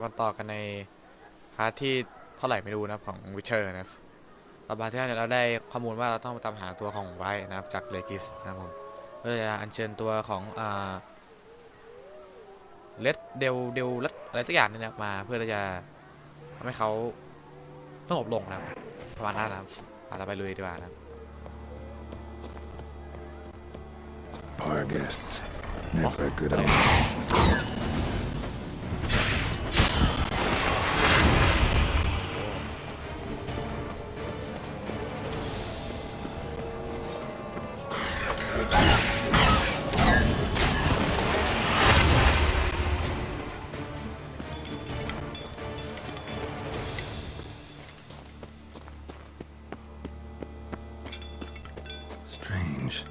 มาต่อกันในพาร์ทที่เท่าไหร่ไม่รู้นะของวิเชอร์นะครับตอนพาร์ทที่แล้วเราได้ข้อมูลว่าเราต้องตามหาตัวของไวท์นะครับจากเลกิสนะครับผมเพื่อจะอัญเชิญตัวของเลดเดลอะไรสักอย่างนึงนะครับมาเพื่อที่จะทำให้เขาสงบลงนะครับประมาณนั้นนะครับเราไปลุยดีกว่านะครับ Our guests, never a good omen. Strange.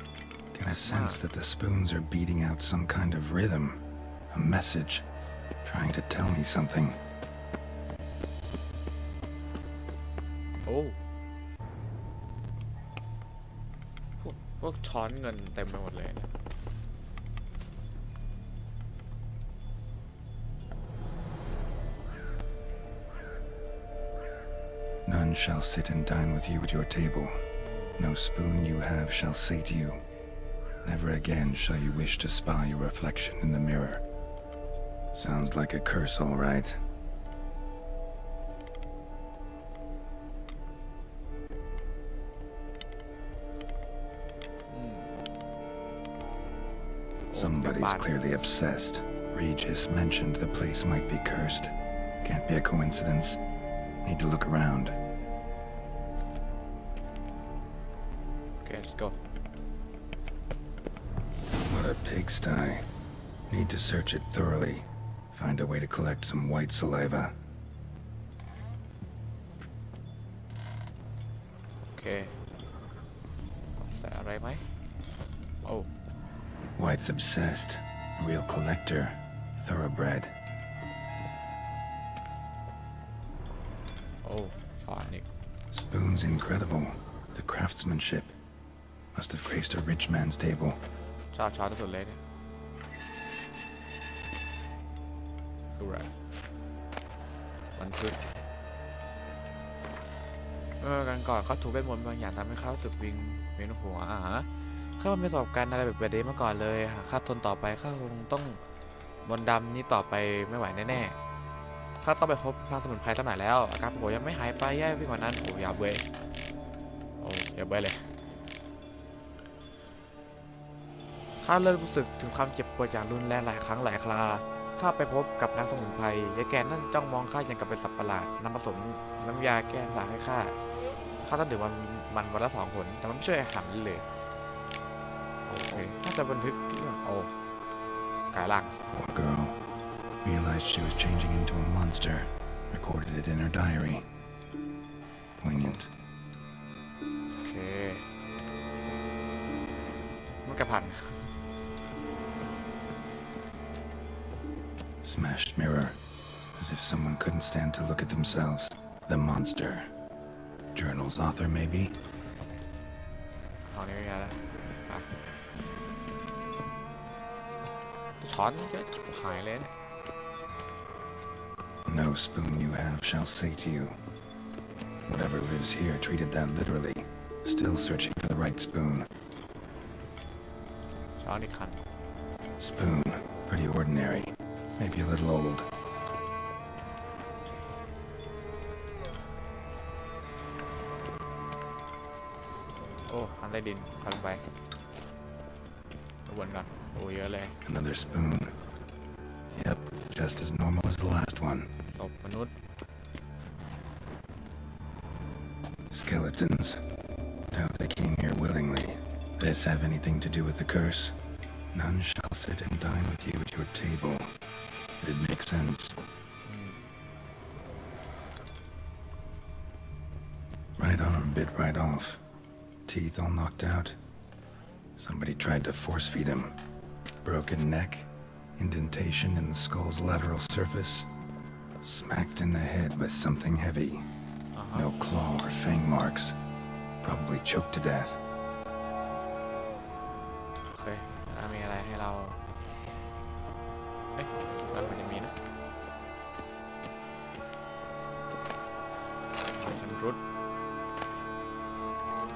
Get a sense that the spoons are beating out some kind of rhythm, a message, trying to tell me something. โอ้พวกช้อนเงินเต็มไปหมดเลยนะ None shall sit and dine with you at your table. No spoon you have shall sate you. Never again shall you wish to spy your reflection in the mirror. Sounds like a curse, all right. Somebody's clearly obsessed. Regis mentioned the place might be cursed. Can't be a coincidence. Need to look around. Okay, let's go. What a pigsty. Need to search it thoroughly. Find a way to collect some white saliva. Okay. ใส่อะไรไหม Oh. White's obsessed. Real collector. Thoroughbred. Oh, ช้อนอีก Spoon's incredible. The craftsmanship. Must have graced a rich man's table. ชอบช้อนที่สุดเลยเนี่ยคืออะไรมันคือกันก่อนเขาถูกเวทมนต์บางอย่างทำให้เขารู้สึกวิงเวียนหัวเขาไม่ประสบการณ์อะไรแบบนี้มาก่อนเลยหากข้าทนต่อไปข้าคงต้องมนต์ดำนี้ต่อไปไม่ไหวแน่ๆข้าต้องไปพบพระสมุนไพรสักหน่อยแล้วอาการผมยังไม่หายไปแย่ไปกว่านั้นโอ้อย่าเว้ยโอ้อย่าเว้ยเลยข้าเริ่มรู้สึกถึงความเจ็บปวดอย่างรุนแรงหลายครั้งหลายคราข้าไปพบกับนักสมุนไพรยายแกนั่นจ้องมองข้าอย่างกับเป็นสัตว์ประหลาดนำผสมน้ำยาแก้สาให้ข้าต้องดื่มมันวันละ2 ผลแต่มันไม่ช่วยอาหารเลยโอเคน่าจะบันทึกเรื่องกายร่าง Poor girl. Realized she was changing into a monster. Recorded it in her diary. Poignant. โอเคมันกระพัน Smashed mirror. As if someone couldn't stand to look at themselves. The monster. Journal's author, maybe? เอานี้ไม่ได้แล้วช้อนเยอะหายเลยเนี่ย No spoon you have shall sate you. Whatever lives here treated that literally. Still searching for the right spoon. ช้อนอีกคัน Spoon. Pretty ordinary. Maybe a little old. โอ้อันใต้ดินคันไปวนก่อนโอ้เยอะเลย Another spoon. Yep, just as normal as the last one. ศพมนุษย์ Skeletons. Doubt they came here willingly. This have anything to do with the curse? None shall sit and dine with you at your table. It makes sense. Right arm bit right off. Teeth all knocked out. Somebody tried to force feed him. Broken neck. Indentation in the skull's lateral surface. Smacked in the head with something heavy. No claw or fang marks. Probably choked to death. โอเคมีอะไรให้เราเอ๊ะมันจะมีนะ รุด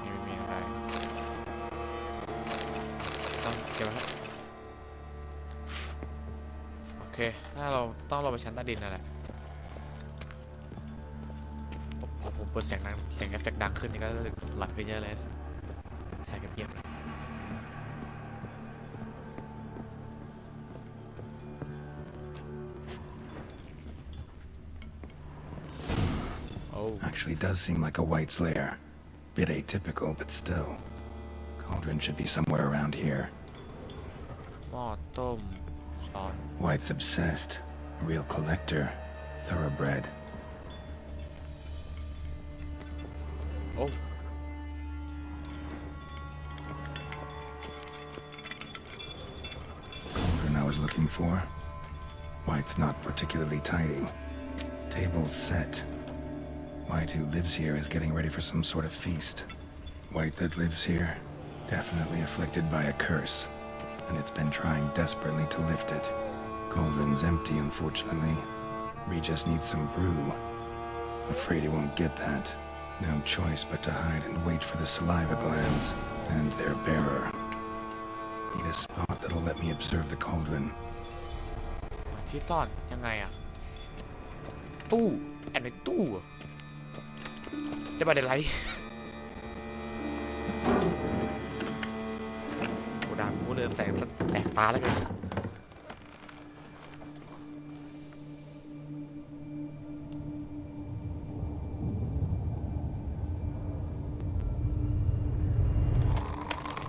นี่ไม่มีอะไรต้องเก็บไว้ครับโอเคถ้าเราต้องลงไปชั้นใต้ดินนั่นแหละผมเปิดเสียงดังเสียงเอฟเฟกต์ดังขึ้นนี่ก็หลับไปเยอะเลยแค่เงียบๆเลย Actually does seem like a Wight's lair. Bit atypical, but still. Cauldron should be somewhere around here. หม้อต้มช้อน Wight's obsessed. A real collector. Thoroughbred. โอ้ Cauldron I was looking for. Wight's not particularly tidy. Table's set. Wight who lives here is getting ready for some sort of feast. Wight that lives here, definitely afflicted by a curse, and it's been trying desperately to lift it. Cauldron's empty, unfortunately. Regis needs some brew. Afraid he won't get that. No choice but to hide and wait for the saliva glands and their bearer. Need a spot that'll let me observe the cauldron. ที่ซ่อนยังไงอะตู้แอบในตู้จะมาเดี๋ยวไรกูด่ากูเรืองแสงแตกตาแล้วกัน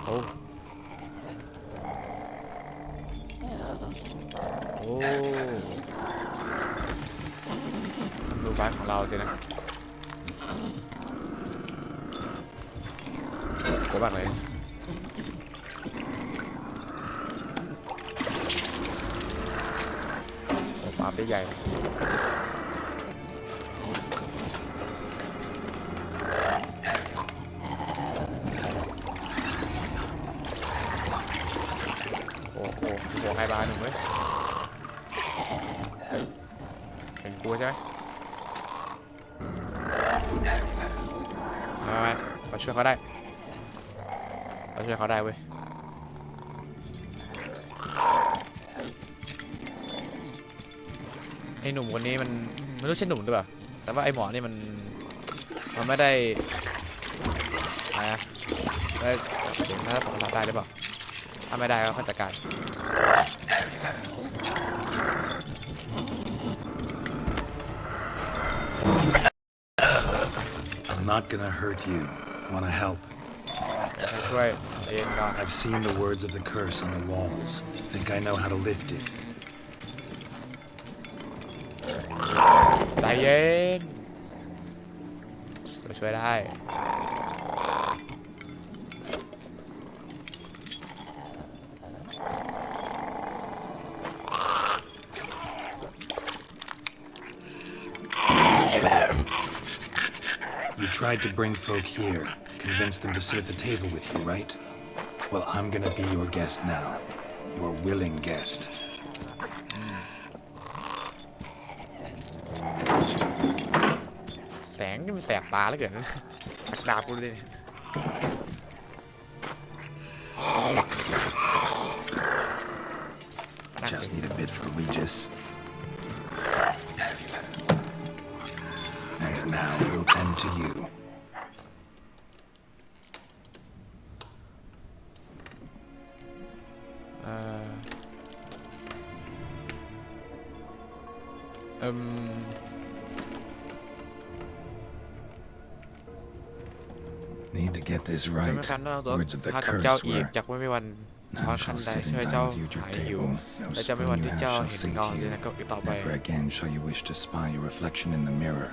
โอ้โอ้ดูบ้านของเราสินะโกบ้านเลยโอ้ฟาร์มได้ใหญ่โอ้โหหัวไฮบาร์หนึ่งเว้ยเป็นกูใช่ไหมมาช่วยเขาได้เราช่วยเขาได้เว้ยไอ้หนุ่มคนนี้มันไม่รู้ใช่หนุ่มหรือเปล่าแต่ว่าไอ้หมอนี่มันไม่ได้อะไรนะได้เดี๋ยวถ้าผมทำได้หรือเปล่าถ้าไม่ได้ก็ข้าจัดการ I'm not gonna hurt you. Wanna help? ช่วยใจเย็นก่อน I've seen the words of the curse on the walls. Think I know how to lift it. ใจเย็นช่วยได้ You tried to bring folk here, convince them to sit at the table with you, right? Well, I'm gonna be your guest now. Your willing guest. แสงนี่มันแสบตาแล้วเกินตักดาบกูเลย Just need a bit for Regis. And now we'll tend to you. Need to get this จะไม่ right. คันเราตัว Words of the ข้ากับเจ้า curse อีก were, จากไม่มีวันช้อน Now คัน shall ใด sit ช่วย and เจ้า dine with หาย your อยู่ table. No และจะไม่วัน spoon you ที่ have เจ้า shall เห็น sink เงาเลย you. นะก็อีกต่อไป Never again shall you wish to spy your reflection in the mirror.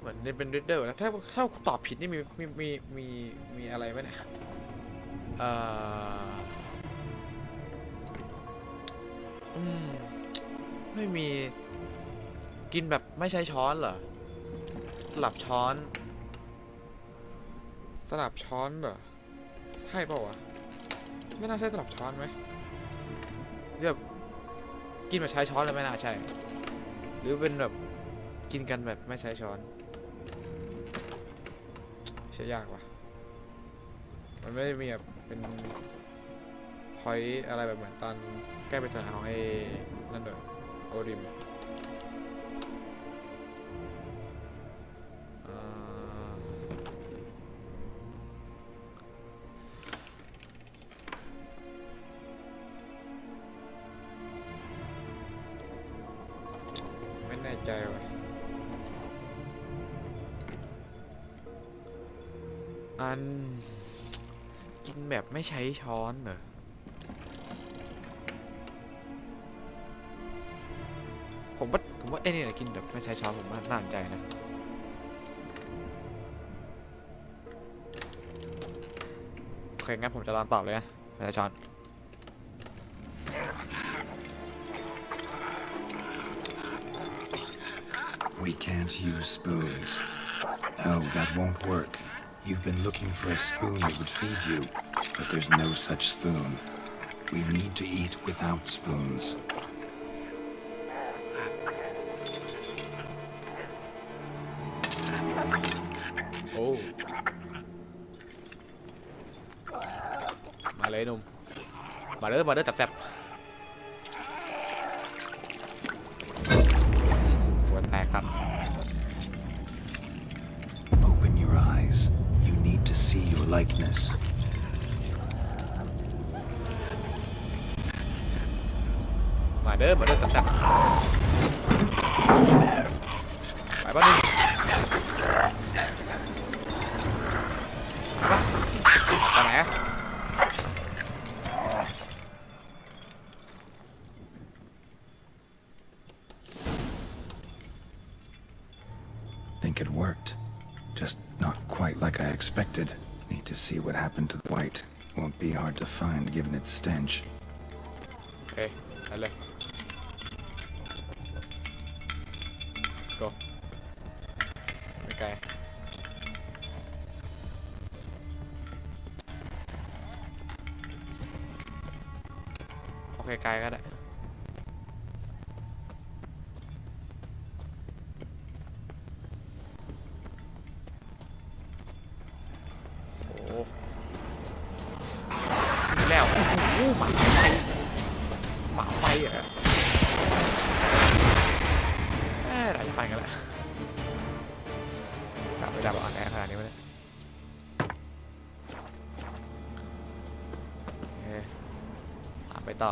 เหมือนนี่เป็นริดเดอร์นะถ้าตอบผิดนี่มีอะไรไหมเนี่ยไม่มีกินแบบไม่ใช้ช้อนเหรอสลับช้อนเหรอใช่เปล่าวะไม่น่าใช่สลับช้อนไหมแบบ กินแบบใช้ช้อนเลยไม่น่าใช่หรือเป็นแบบกินกันแบบไม่ใช้ช้อนใช่ยากว่ะมันไม่ได้มีแบบเป็นพอยอะไรแบบเหมือนตอนใกล้ไปถึงของไอ้นั่นเลยโอริมไม่แน่ใจว่ะอันกินแบบไม่ใช้ช้อนเหรอผมว่าไอ้นี่แหละกินแบบไม่ใช้ช้อนผมว่าน่าสนใจนะโอเคงั้นผมจะลองตอบเลยนะไม่ใช้ช้อน We can't use spoons. No, that won't work. You've been looking for a spoon that would feed you, but there's no such spoon. We need to eat without spoons. Oh. มาเลยหนุ่มมาเด้อจับแซ่บหัวแตกสัตว์ Open your eyes. You need to see your likeness. มาเด้อจับแซ่บไปบ้านนึงไปไหนอะ Think it worked. Just not quite like I expected. Need to see what happened to the Wight. Won't be hard to find given its stench. เอ้ยไปเลย Let's go ไม่ไกลโอเคไกลก็ได้แล้วโอ้โหหมาไฟเหรอได้จะไปกันแล้วดับไปดับอ่อนแอขนาดนี้ไม่ได้ไปต่อ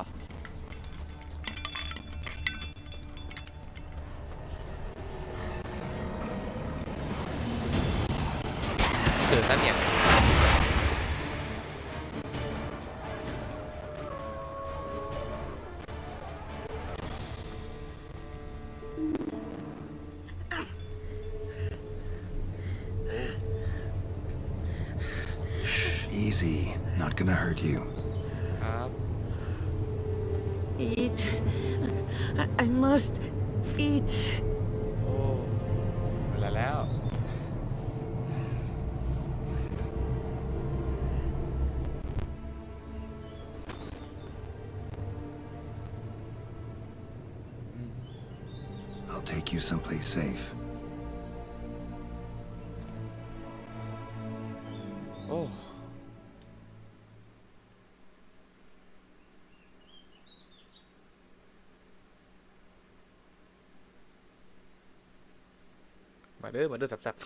ตื่นตั้งเนี่ยEasy. Not gonna hurt you. ครับ Eat. I must eat. โอ้เวลาแล้วI'll take you someplace safe. โอ้มาเด้อสับ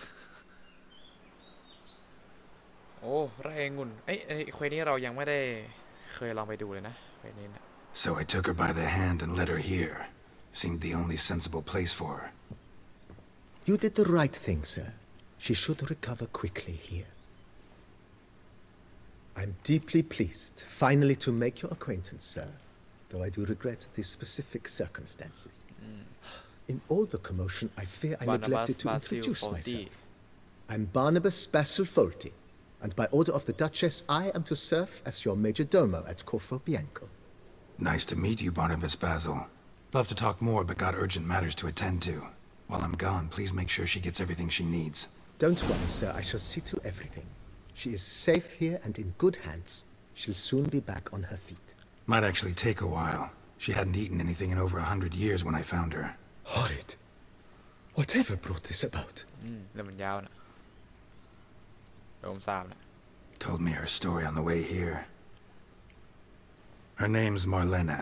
โอ้ไร่องุ่นไอ้เควสนี้เรายังไม่ได้เคยลองไปดูเลยนะเควสนี้นะ So I took her by the hand and led her here. Seemed the only sensible place for her. You did the right thing, sir. She should recover quickly here. I'm deeply pleased, finally, to make your acquaintance, sir, though I do regret the specific circumstances. In all the commotion, I fear I neglected to introduce myself. I'm Barnabas Basil Folty, and by order of the Duchess, I am to serve as your major domo at Corfo Bianco. Nice to meet you, Barnabas Basil. Love to talk more, but got urgent matters to attend to. While I'm gone, please make sure she gets everything she needs. Don't worry, sir. I shall see to everything. She is safe here and in good hands. She'll soon be back on her feet. Might actually take a while. She hadn't eaten anything in over 100 years when I found her. Horrid. Whatever brought this about? เรื่องมันยาวนะเดี๋ยวผมทราบนะ Told me her story on the way here. Her name's Marlena.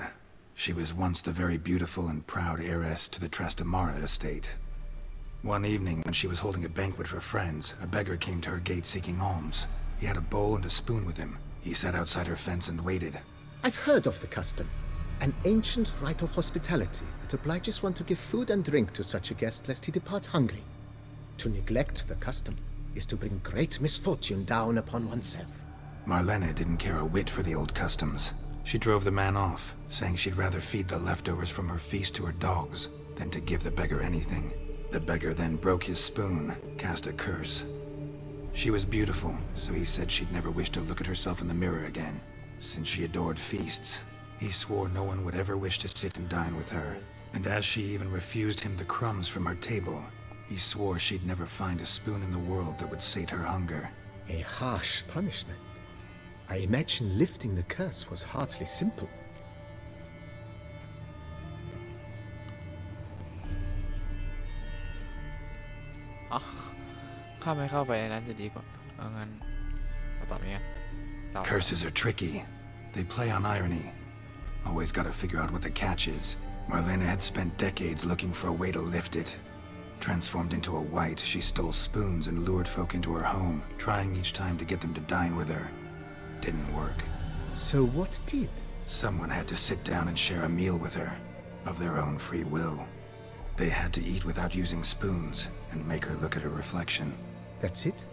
She was once the very beautiful and proud heiress to the Trastamara estate. One evening, when she was holding a banquet for friends, a beggar came to her gate seeking alms. He had a bowl and a spoon with him. He sat outside her fence and waited. I've heard of the custom. An ancient rite of hospitality that obliges one to give food and drink to such a guest lest he depart hungry. To neglect the custom is to bring great misfortune down upon oneself. Marlena didn't care a whit for the old customs. She drove the man off, saying she'd rather feed the leftovers from her feast to her dogs than to give the beggar anything. The beggar then broke his spoon, cast a curse. She was beautiful, so he said she'd never wish to look at herself in the mirror again. Since she adored feasts, he swore no one would ever wish to sit and dine with her. And as she even refused him the crumbs from her table, he swore she'd never find a spoon in the world that would sate her hunger. A harsh punishment. I imagine lifting the curse was hardly simple. ข้าไม่เข้าไปในนั้นจะดีกว่าเอางั้นเอาต่อไปงั้น Curses are tricky. They play on irony. Always gotta figure out what the catch is. Marlena had spent decades looking for a way to lift it. Transformed into a wight, she stole spoons and lured folk into her home, trying each time to get them to dine with her. Didn't work. So what did? Someone had to sit down and share a meal with her, of their own free will. They had to eat without using spoons and make her look at her reflection. That's it?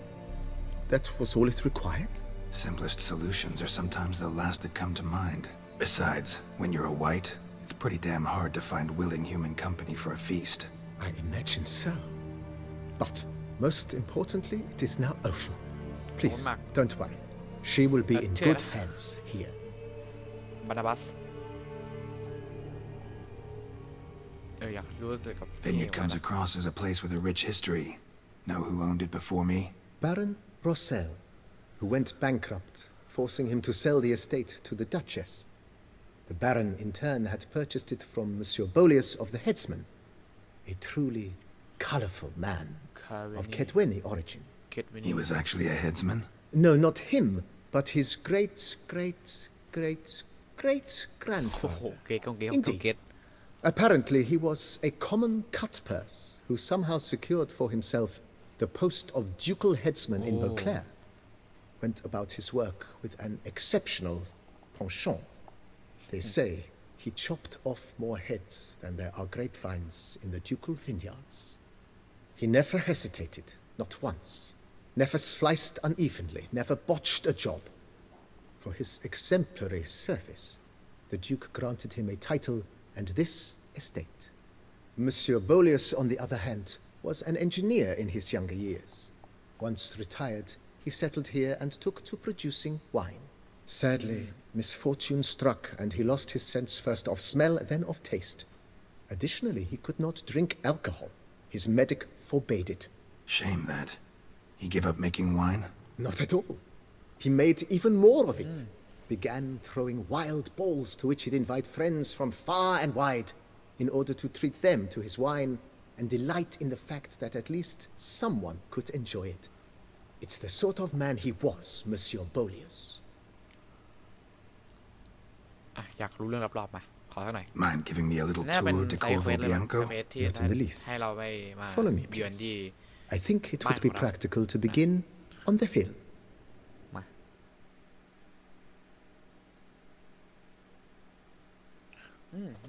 That was all it required? Simplest solutions are sometimes the last that come to mind. Besides, when you're a wight, it's pretty damn hard to find willing human company for a feast. I imagine so. But, most importantly, it is now over. Please, don't worry. She will be in good hands here. บานาบัสอยากรู้เกี่ยวกับ Vineyard comes across as a place with a rich history. Know who owned it before me? Baron Rossel, who went bankrupt, forcing him to sell the estate to the Duchess. The Baron, in turn, had purchased it from Monsieur Bolius of the Headsman, a truly colorful man of Kedweni origin. He was actually a headsman? No, not him, but his great-great-great-great-grandfather. Indeed. Apparently, he was a common cutpurse who somehow secured for himself the post of ducal headsman in Beauclair. Went about his work with an exceptional penchant. They say he chopped off more heads than there are grapevines in the ducal vineyards. He never hesitated, not once. Never sliced unevenly, never botched a job. For his exemplary service, the Duke granted him a title and this estate. Monsieur Bolius, on the other hand, was an engineer in his younger years. Once retired, he settled here and took to producing wine. Sadly, misfortune struck and he lost his sense first of smell, then of taste. Additionally, he could not drink alcohol. His medic forbade it. Shame that. He gave up making wine? Not at all. He made even more of it. Began throwing wild balls to which he'd invite friends from far and wide in order to treat them to his wine and delight in the fact that at least someone could enjoy it. It's the sort of man he was, Monsieur Bolius. อยากรู้เรื่องรอบๆมาขอสักหน่อย Mind giving me a little น่าเป็น tour de ไซเควสเลย Corvo เควสที่ Not in the least. ให้เราไปมา Follow me, เยือนที่ please. I think it would be practical to begin on the hill. มา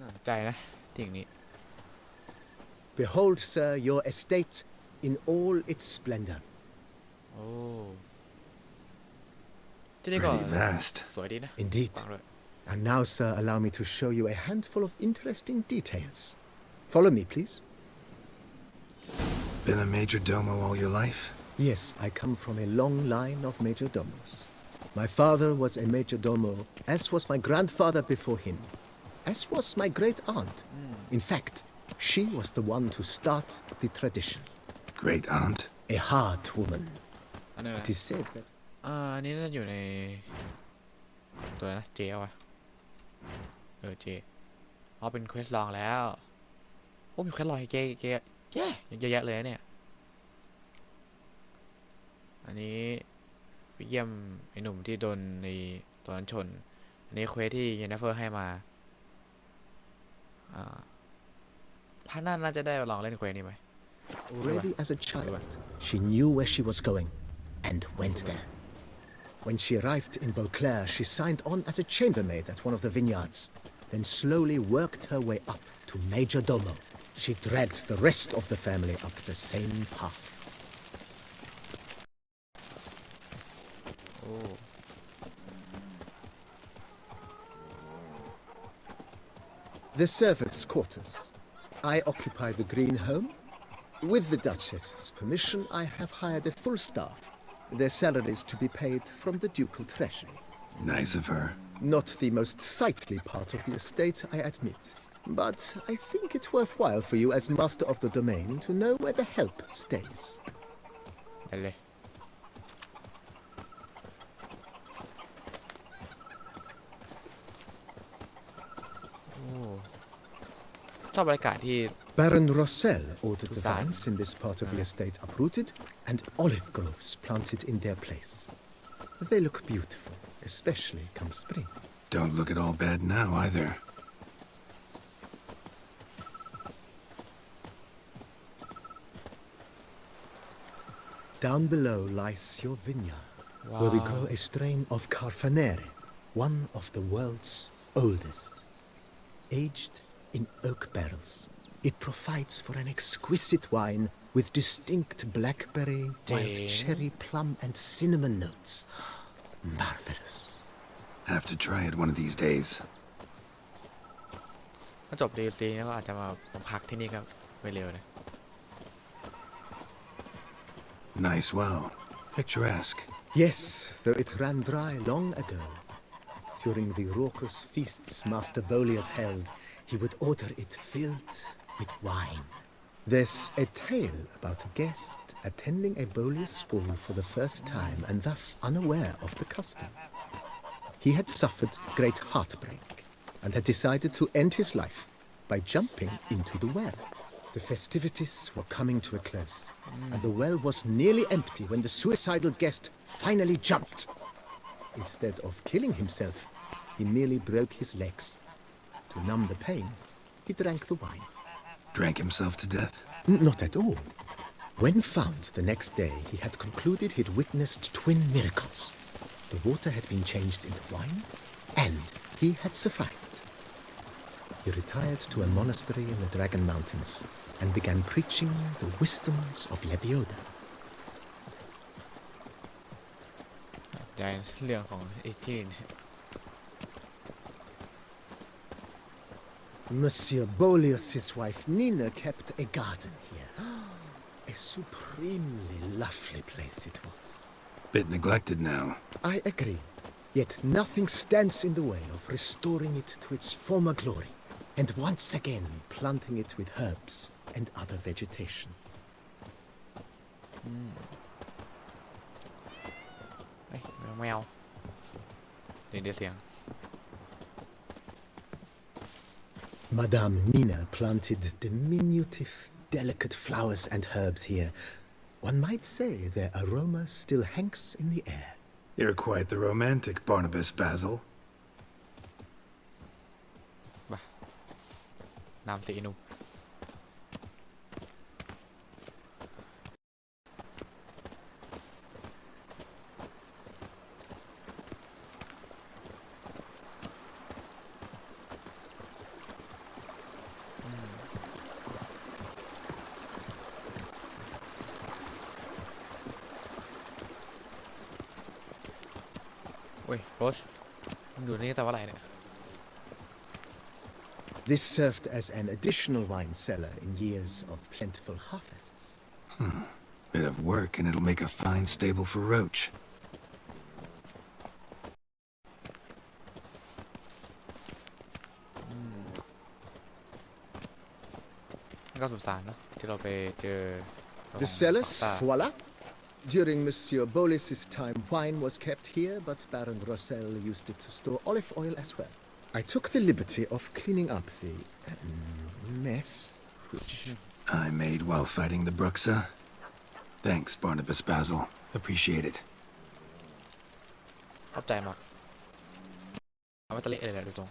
น่าสนใจนะสิ่งนี้ Behold, sir, your estate in all its splendor. โอ้ที่นี่ก็ Pretty vast. สวยดีนะ Indeed. ฟังเลย And now, sir, allow me to show you a handful of interesting details. Follow me, please. Been a major domo all your life? Yes, I come from a long line of major domos. My father was a major domo, as was my grandfather before him, as was my great aunt. In fact, she was the one to start the tradition. Great aunt? A hard woman. อันนี้ It is said that อันนี้น่าอยู่ในตัวนะเจวะเจ เอาเป็นเควสลองแล้วโอ้มีเควสลองเยอะเยอะแยะเลยเนี่ยอันนี้ไปเยี่ยมไอ้หนุ่มที่โดนในตัวนั้นชนอันนี้เควสที่เยนนิเฟอร์ให้มาพาน่าจะได้ลองเล่นเควสนี้ไหม Already as a child, she knew where she was going and went there. When she arrived in Beauclair, she signed on as a chambermaid at one of the vineyards, then slowly worked her way up to Major Domo. She dragged the rest of the family up the same path. The servants' quarters. I occupy the green home. With the Duchess's permission, I have hired a full staff. Their salaries to be paid from the ducal treasury. Nice of her. Not the most sightly part of the estate, I admit. But I think it worthwhile for you as master of the domain to know where the help stays. ได้เลยชอบบรรยากาศที่ Baron Rossel ordered the Suzanne. vines in this part of the estate uprooted and olive groves planted in their place. They look beautiful, especially come spring. Don't look at all bad now either. Down below lies your vineyard, where we grow a strain of Carfanere, one of the world's oldest. Aged in oak barrels, it provides for an exquisite wine with distinct blackberry, wild cherry, plum, and cinnamon notes. Marvelous. Have to try it one of these days. ถ้าจบดีตีก็อาจจะมาพักที่นี่ครับไม่เร็วนะ Nice well. Picturesque. Yes, though it ran dry long ago. During the raucous feasts Master Bolius held, he would order it filled with wine. There's a tale about a guest attending a Bolius ball for the first time and thus unaware of the custom. He had suffered great heartbreak and had decided to end his life by jumping into the well. The festivities were coming to a close, and the well was nearly empty when the suicidal guest finally jumped. Instead of killing himself, he merely broke his legs. To numb the pain, he drank the wine. Drank himself to death? Not at all. When found the next day, he had concluded he'd witnessed twin miracles. The water had been changed into wine, and he had survived. He retired to a monastery in the Dragon Mountains and began preaching the wisdoms of Lebioda. ใจเรื่องของไอ้ที่ Monsieur Bolius' wife Nina kept a garden here. A supremely lovely place it was. Bit neglected now. I agree. Yet nothing stands in the way of restoring it to its former glory, and once again planting it with herbs and other vegetation. เอ้ยแมวเดี๋ยวเสียง Madame Nina planted diminutive, delicate flowers and herbs here. One might say their aroma still hangs in the air. You're quite the romantic, Barnabas Basil. น้ำสีนุ่มเว้ยโรสมึงอยู่นี่แต่ว่าอะไรเนี่ย This served as an additional wine cellar in years of plentiful harvests. Bit of work and it'll make a fine stable for Roach. ก็สุสานเนอะที่เราไปเจอ The cellars, voila. During Monsieur Bolis's time, wine was kept here, but Baron Rossel used it to store olive oil as well. I took the liberty of cleaning up the mess which I made while fighting the Bruxa. Thanks, Barnabas Basil. Appreciate it. ขอบใจมากเอาไว้ตะเละเลยแหละดูตรง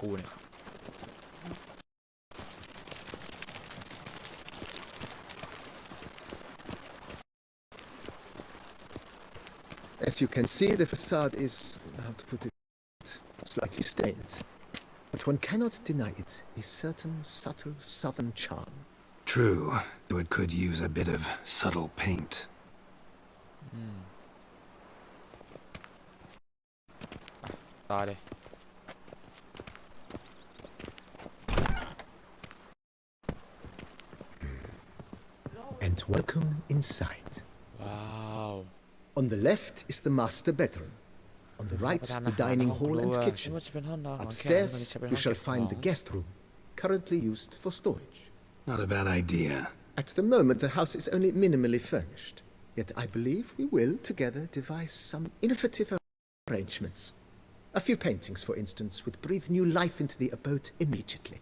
กูเนี่ย As you can see, the facade is, how to put it, slightly stained. But one cannot deny it, a certain subtle southern charm. True, though it could use a bit of subtle paint. ต่อเลย And welcome inside. ว้าว On the left is the master bedroom. On the right, the dining hall and kitchen. Upstairs, you shall find the guest room, currently used for storage. Not a bad idea. At the moment, the house is only minimally furnished. Yet I believe we will, together, devise some innovative arrangements. A few paintings, for instance, would breathe new life into the abode immediately.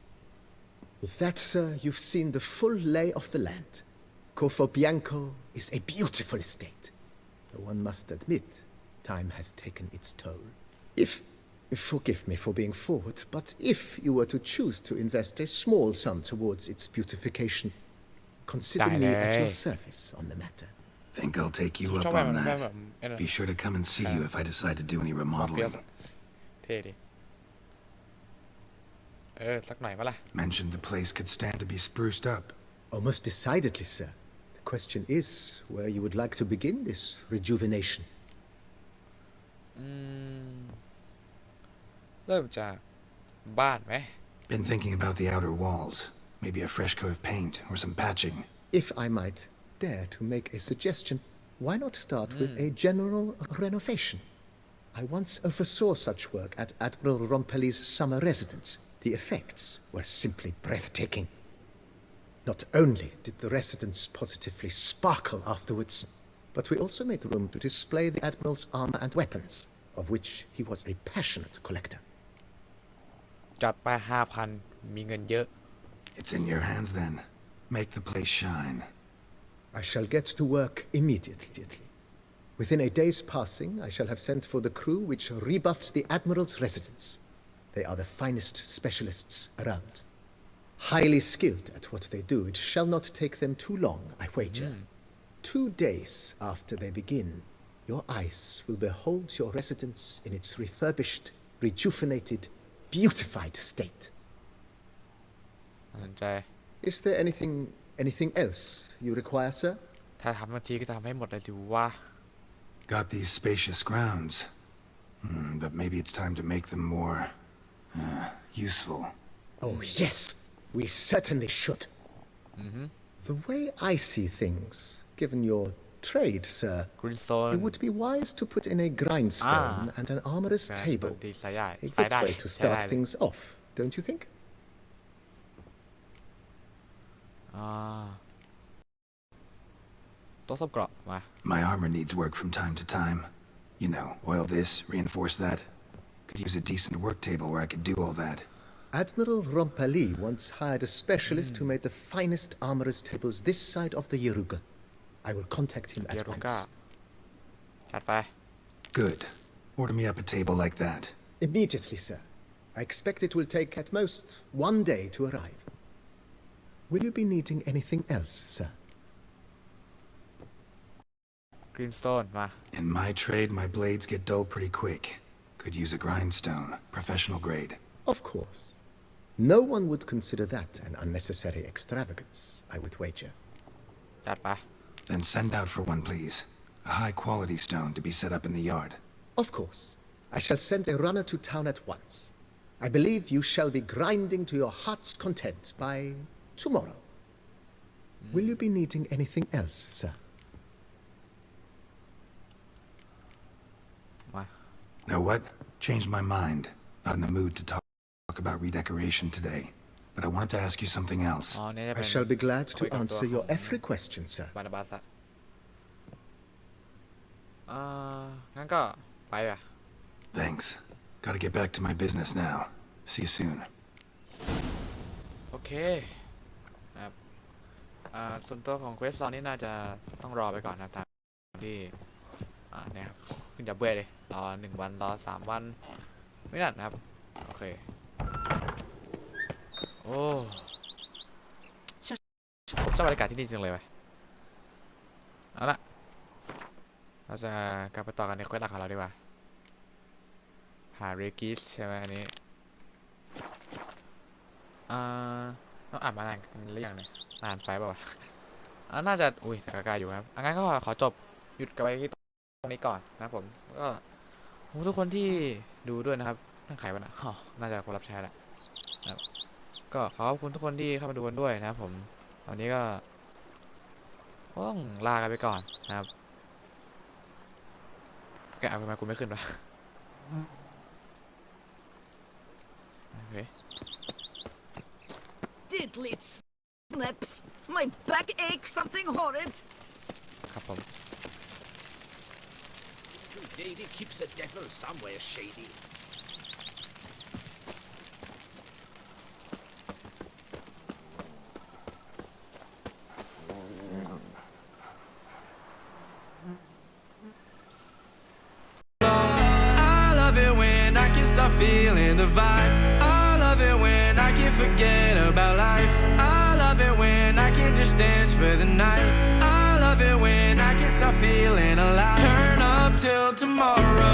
With that, sir, you've seen the full lay of the land. Corfo Bianco is a beautiful estate. Though one must admit, time has taken its toll. Forgive me for being forward, but if you were to choose to invest a small sum towards its beautification, consider me at your service on the matter. Think I'll take you up on that. Be sure to come and see you if I decide to do any remodeling. เท่ดิสักหน่อยปะล่ะ Mentioned the place could stand to be spruced up. Oh, most decidedly, sir. The question is where you would like to begin this rejuvenation. เริ่มจากบ้านไหม Been thinking about the outer walls. Maybe a fresh coat of paint or some patching. If I might dare to make a suggestion, why not start with a general renovation? I once oversaw such work at Admiral Rompelli's summer residence. The effects were simply breathtaking. Not only did the residence positively sparkle afterwards, but we also made room to display the Admiral's armor and weapons, of which he was a passionate collector. จัดไป 5,000 มีเงินเยอะ It's in your hands then. Make the place shine. I shall get to work immediately. Within a day's passing, I shall have sent for the crew which rebuffed the Admiral's residence. They are the finest specialists around. Highly skilled at what they do, it shall not take them too long, I wager. 2 days after they begin, your eyes will behold your residence in its refurbished, rejuvenated, beautified state. สนใจ Is there anything else you require, sir? ถ้าทำบางทีก็ทำให้หมดเลยดิว่า Got these spacious grounds. But maybe it's time to make them more useful. Oh, yes, we certainly should. The way I see things, given your trade, sir, Greenstone it would be wise to put in a grindstone and an armorer's งาน table. ตีใส่ได้ A ใส่ good ได้ way to ใช้ start ได้เลย things off, don't you think? โต๊ะซ่อมเกราะมา My armor needs work from time to time. You know, oil this, reinforce that. Could use a decent work table where I could do all that. Admiral Rompelli once hired a specialist who made the finest armorer's tables this side of the Yeruga. I will contact him เย at รุก้า once. จัดไป Good. Order me up a table like that. Immediately, sir. I expect it will take at most 1 day to arrive. Will you be needing anything else, sir? Greenstone มา In my trade, my blades get dull pretty quick. Could use a grindstone, professional grade. Of course. No one would consider that an unnecessary extravagance, I would wager. จัดไป Then send out for one, please. A high-quality stone to be set up in the yard. Of course. I shall send a runner to town at once. I believe you shall be grinding to your heart's content by tomorrow. Will you be needing anything else, sir? มา Know what? Changed my mind. Not in the mood to talk about redecoration today. But I wanted to ask you something else. อ๋อเนี่ยจะเป็ I น shall be glad คุ to ยกับตัว answer ข your อง every question, sir. บานาบาสอะงั้นก็ไปอ่ะ Thanks. Gotta get back to my business now. See you soon. โอเคนะครับส่วนตัวของเควสซอนนี่น่าจะต้องรอไปก่อนนะตามที่เนี่ยครับขึ้นจะเบื่อเลยรอ1 วันรอ3 วันไม่นานนะครับโอเคโอ้ผมชอบบรรยากาศที่นี่จังเลยไปเอาละเราจะกลับไปต่อกันในเควสหลักของเราดีกว่าหาเรกิสใช่ไหมอันนี้ต้องอ่านมานานกันหรือยังเนี่ยนานไปเปล่าวะน่าจะอุ้ยแต่กล้าอยู่ครับงั้นก็ขอจบหยุดกันไปที่ตรงนี้ก่อนนะครับผมก็ขอบคุณทุกคนที่ดูด้วยนะครับนั่งไขวันน่าจะคนรับใช้แหละนะครับก็ขอบคุณทุกคนที่เข้ามาดูกันด้วยนะครับผมตอนนี้ก็ต้องลากันไปก่อนนะครับแกเอาไปมากูไม่ขึ้นวะโอเค Diddly snips! My back aches something horrid! ครับผม Lady keeps the devil somewhere shady. I love it when I can start feeling the vibe. I love it when I can forget about life. I love it when I can just dance for the night. I love it when I can start feeling alive. Turn up till tomorrow.